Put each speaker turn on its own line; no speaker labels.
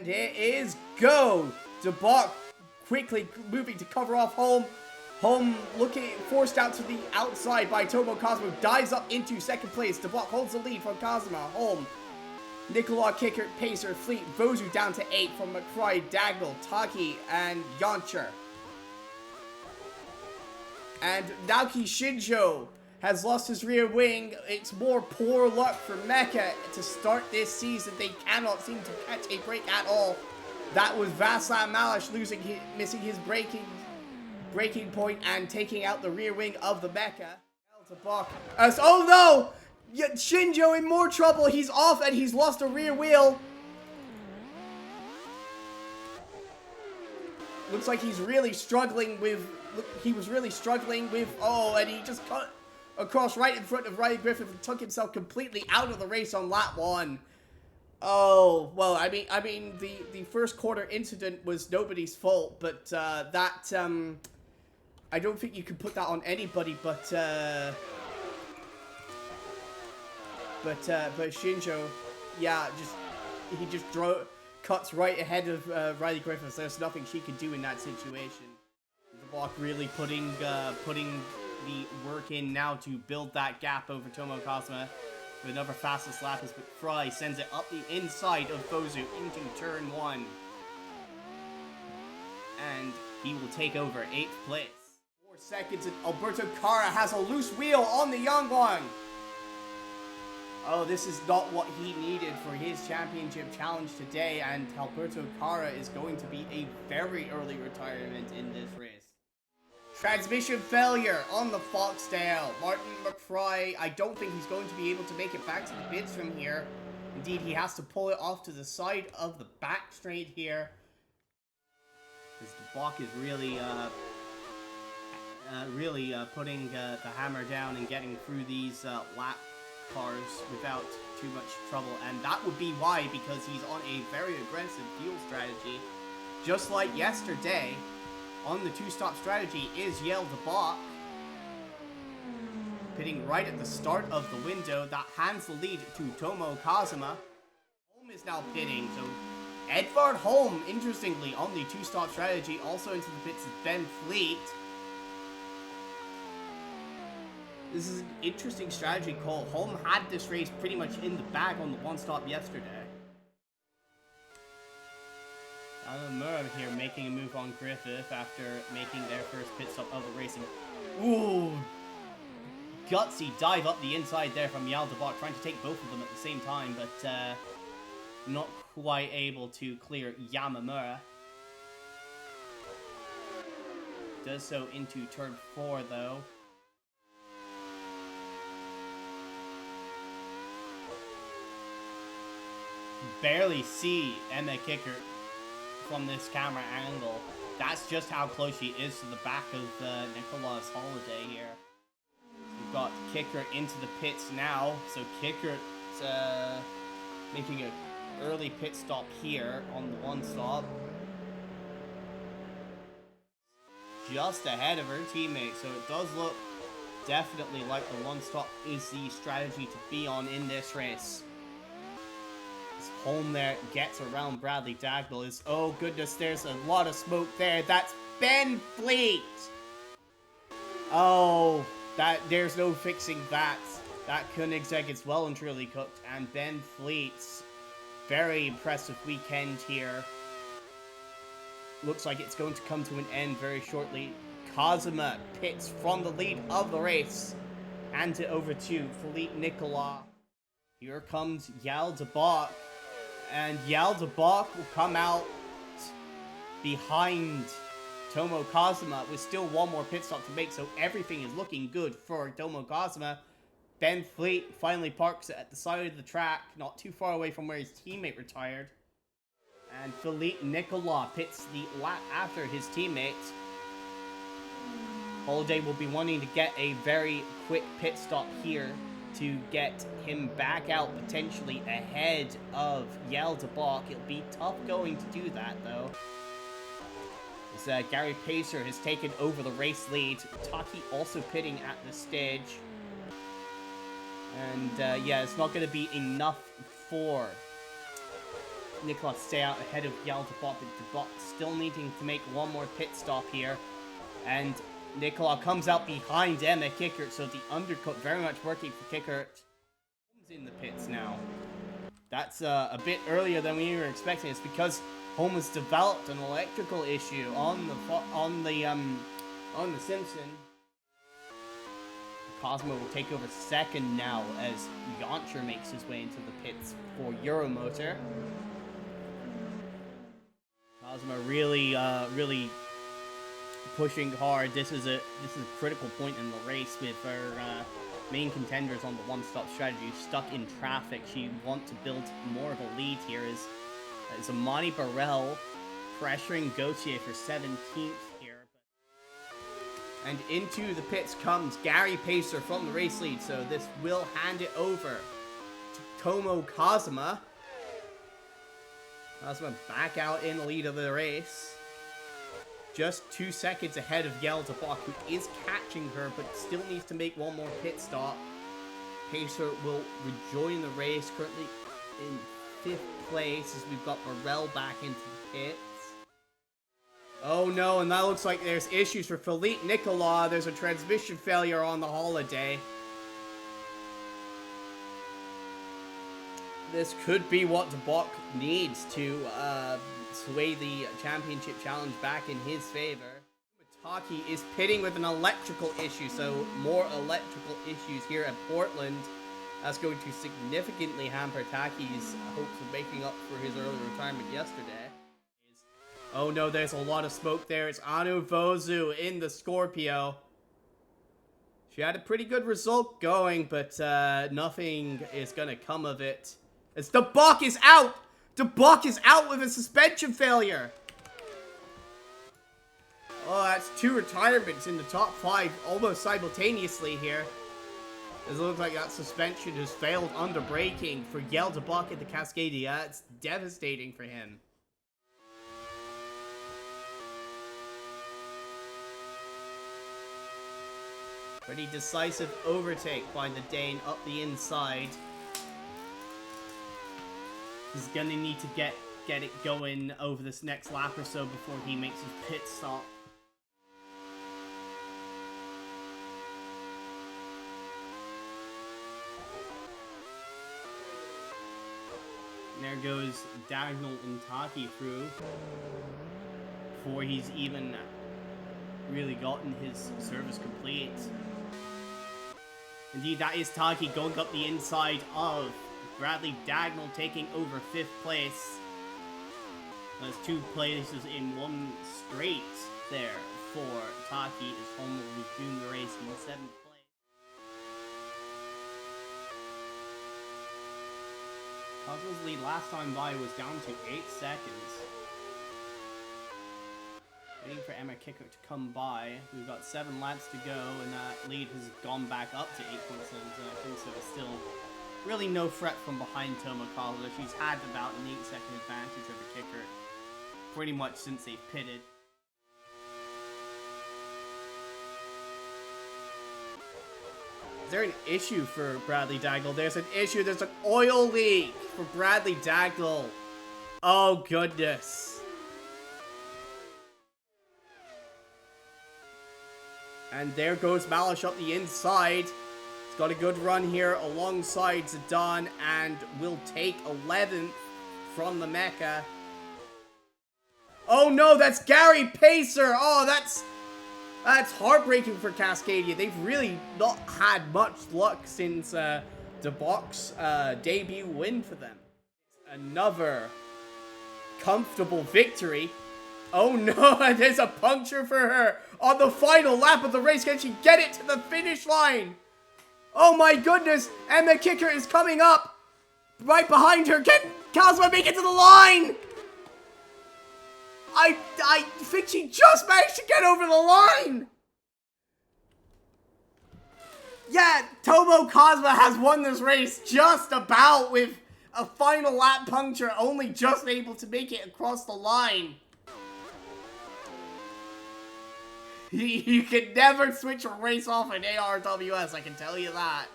And it is go. DeBach quickly moving to cover off Home. Home looking forced out to the outside by Tomo Kazama, dives up into second place. DeBach holds the lead from Kazama. Home, Nicola, Kicker, Pacer, Fleet, Vozu down to 8 from McFry, Dagnall, Taki, and Yoncher. And Naoki Shinjo has lost his rear wing. It's more poor luck for Mecha to start this season. They cannot seem to catch a break at all. That was Vaslam Malish missing his braking point and taking out the rear wing of the Mecha. Oh no! Shinjo in more trouble. He's off and he's lost a rear wheel. Looks like he's really struggling with... He was really struggling with... Oh, and he just cut across right in front of Riley Griffith and took himself completely out of the race on lap 1. Oh, well, I mean, the first quarter incident was nobody's fault, but I don't think you can put that on anybody but Shinjo. Yeah, he just cuts right ahead of Riley Griffiths. There's nothing she can do in that situation. DeBach really putting the work in now to build that gap over Tomo Kazama. With another fastest lap as McFry sends it up the inside of Bozu into turn 1. And he will take over 8th place. 4 seconds and Alberto Cara has a loose wheel on the young one. Oh, this is not what he needed for his championship challenge today, and Alberto Cara is going to be a very early retirement in this race. Transmission failure on the Foxtail. Martin McFry, I don't think he's going to be able to make it back to the pits from here. Indeed, he has to pull it off to the side of the back straight here. Because DeBach is really putting the hammer down and getting through these lap cars without too much trouble. And that would be why, because he's on a very aggressive fuel strategy. Just like yesterday, on the 2-stop strategy is Yale DeBach. Pitting right at the start of the window. That hands the lead to Tomo Kazama. Home is now pitting, so Edvard Holm, interestingly, on the 2-stop strategy. Also into the pits is Ben Fleet. This is an interesting strategy call. Holm had this race pretty much in the bag on the 1-stop yesterday. Murray here making a move on Griffith after making their first pit stop of the racing. Ooh! Gutsy dive up the inside there from Yal DeBach, trying to take both of them at the same time, but not quite able to clear Yamamura. Does so into turn 4 though. Barely see Emma Kicker from this camera angle. That's just how close she is to the back of Nicola's Holiday here. We've got Kicker into the pits now, so Kicker's making an early pit stop here on the 1-stop. Just ahead of her teammate, so it does look definitely like the 1-stop is the strategy to be on in this race. Home there gets around Bradley Dagnall. Oh goodness, there's a lot of smoke there. That's Ben Fleet. Oh, there's no fixing that. That Koenigsegg is well and truly cooked. And Ben Fleet's very impressive weekend here. Looks like it's going to come to an end very shortly. Kazama pits from the lead of the race. Hands it over to Philippe Nicolas. Here comes Yal DeBach. And Yal DeBach will come out behind Tomo Kazama with still one more pit stop to make, so everything is looking good for Tomo Kazama. Ben Fleet finally parks it at the side of the track, not too far away from where his teammate retired. And Philippe Nicolas pits the lap after his teammate. Holiday will be wanting to get a very quick pit stop here to get him back out potentially ahead of Yal DeBach. It'll be tough going to do that though. As Gary Pacer has taken over the race lead. Taki also pitting at this stage. And yeah, it's not going to be enough for Nicola stay out ahead of Yeltobot, but Debot still needing to make one more pit stop here. And Nicola comes out behind Emma Kickert, so the undercut very much working for Kickert. In the pits now. That's a bit earlier than we were expecting. It's because Home has developed an electrical issue on the Simpson. Kazama will take over second now as Yoncher makes his way into the pits for Euromotor. Kazama really pushing hard. This is a critical point in the race with our main contenders on the one-stop strategy stuck in traffic. She wants to build more of a lead here as Amani Burrell pressuring Gauthier for 17th here. And into the pits comes Gary Pacer from the race lead, so this will hand it over to Tomo Kazama. Kazama back out in the lead of the race. Just 2 seconds ahead of Yeltobot, who is catching her, but still needs to make one more pit stop. Pacer will rejoin the race, currently in 5th place, as we've got Burrell back into the pits. Oh no, and that looks like there's issues for Philippe Nicolas. There's a transmission failure on the holiday. This could be what Debot needs to sway the championship challenge back in his favor. Mataki is pitting with an electrical issue, so more electrical issues here at Portland. That's going to significantly hamper Taki's hopes of making up for his early retirement yesterday. Oh no, there's a lot of smoke there. It's Anu Vozu in the Scorpio. She had a pretty good result going, but nothing is gonna come of it. As Debot is out! Debot is out with a suspension failure! Oh, that's 2 retirements in the top 5 almost simultaneously here. It looks like that suspension has failed under braking for Yeltobot at the Cascadia. It's devastating for him. Pretty decisive overtake by the Dane up the inside. He's gonna need to get it going over this next lap or so before he makes his pit stop. And there goes Dagnall and Taki through before he's even really gotten his service complete. Indeed, that is Taki going up the inside of Bradley Dagnall, taking over 5th place. There's 2 places in one straight there for Taki as Home will resume the race in 7th place. Kazu's lead last time by was down to 8 seconds. Waiting for Emma Kickert to come by. We've got 7 laps to go, and that lead has gone back up to 8 points, and I think so it's still really no threat from behind Tomo Kazama. She's had about an 8-second advantage over Kickert pretty much since they've pitted. Is there an issue for Bradley Dagnall? There's an issue. There's an oil leak for Bradley Dagnall. Oh, goodness. And there goes Malish up the inside. He's got a good run here alongside Zidane and will take 11th from the Mecca. Oh no, that's Gary Pacer. Oh, that's heartbreaking for Cascadia. They've really not had much luck since Debot's debut win for them. Another comfortable victory. Oh no, there's a puncture for her on the final lap of the race. Can she get it to the finish line? Oh my goodness, Emma Kickert is coming up right behind her. Can Kazama make it to the line? I think she just managed to get over the line. Yeah, Tomo Kazama has won this race just about with a final lap puncture, only just able to make it across the line. You can never switch a race off in ARWS, I can tell you that.